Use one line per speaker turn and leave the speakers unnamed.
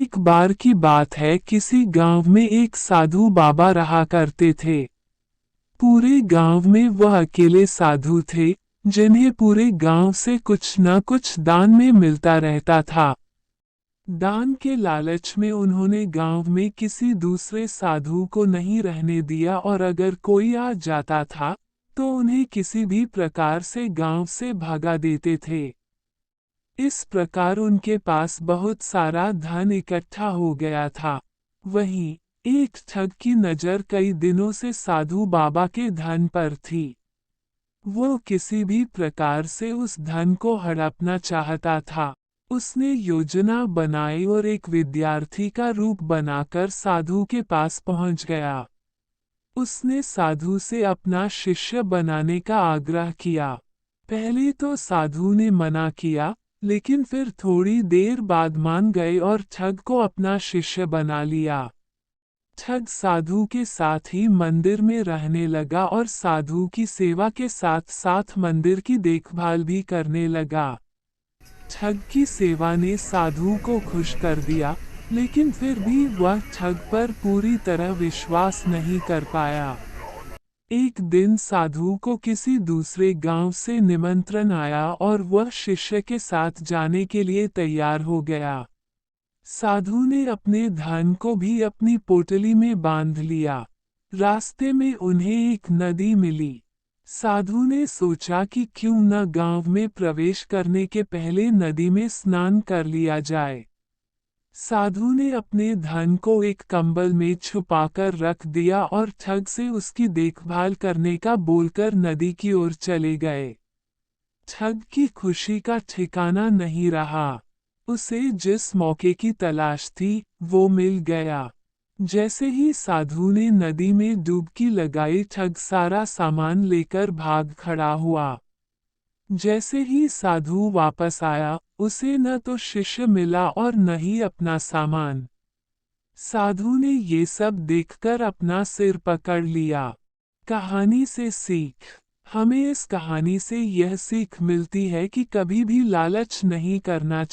एक बार की बात है, किसी गांव में एक साधु बाबा रहा करते थे। पूरे गांव में वह अकेले साधु थे जिन्हें पूरे गांव से कुछ न कुछ दान में मिलता रहता था। दान के लालच में उन्होंने गांव में किसी दूसरे साधु को नहीं रहने दिया और अगर कोई आ जाता था तो उन्हें किसी भी प्रकार से गांव से भगा देते थे। इस प्रकार उनके पास बहुत सारा धन इकट्ठा हो गया था। वहीं एक ठग की नजर कई दिनों से साधु बाबा के धन पर थी। वो किसी भी प्रकार से उस धन को हड़पना चाहता था। उसने योजना बनाई और एक विद्यार्थी का रूप बनाकर साधु के पास पहुंच गया। उसने साधु से अपना शिष्य बनाने का आग्रह किया। पहले तो साधु ने मना किया, लेकिन फिर थोड़ी देर बाद मान गए और ठग को अपना शिष्य बना लिया। ठग साधु के साथ ही मंदिर में रहने लगा और साधु की सेवा के साथ साथ मंदिर की देखभाल भी करने लगा। ठग की सेवा ने साधु को खुश कर दिया, लेकिन फिर भी वह ठग पर पूरी तरह विश्वास नहीं कर पाया। एक दिन साधु को किसी दूसरे गांव से निमंत्रण आया और वह शिष्य के साथ जाने के लिए तैयार हो गया। साधु ने अपने धन को भी अपनी पोटली में बांध लिया। रास्ते में उन्हें एक नदी मिली। साधु ने सोचा कि क्यों न गांव में प्रवेश करने के पहले नदी में स्नान कर लिया जाए। साधु ने अपने धन को एक कंबल में छुपाकर रख दिया और ठग से उसकी देखभाल करने का बोलकर नदी की ओर चले गए। ठग की खुशी का ठिकाना नहीं रहा। उसे जिस मौके की तलाश थी वो मिल गया। जैसे ही साधु ने नदी में डुबकी लगाई, ठग सारा सामान लेकर भाग खड़ा हुआ। जैसे ही साधु वापस आया, उसे न तो शिष्य मिला और न ही अपना सामान। साधु ने ये सब देखकर अपना सिर पकड़ लिया। कहानी से सीख। हमें इस कहानी से यह सीख मिलती है कि कभी भी लालच नहीं करना चाहिए।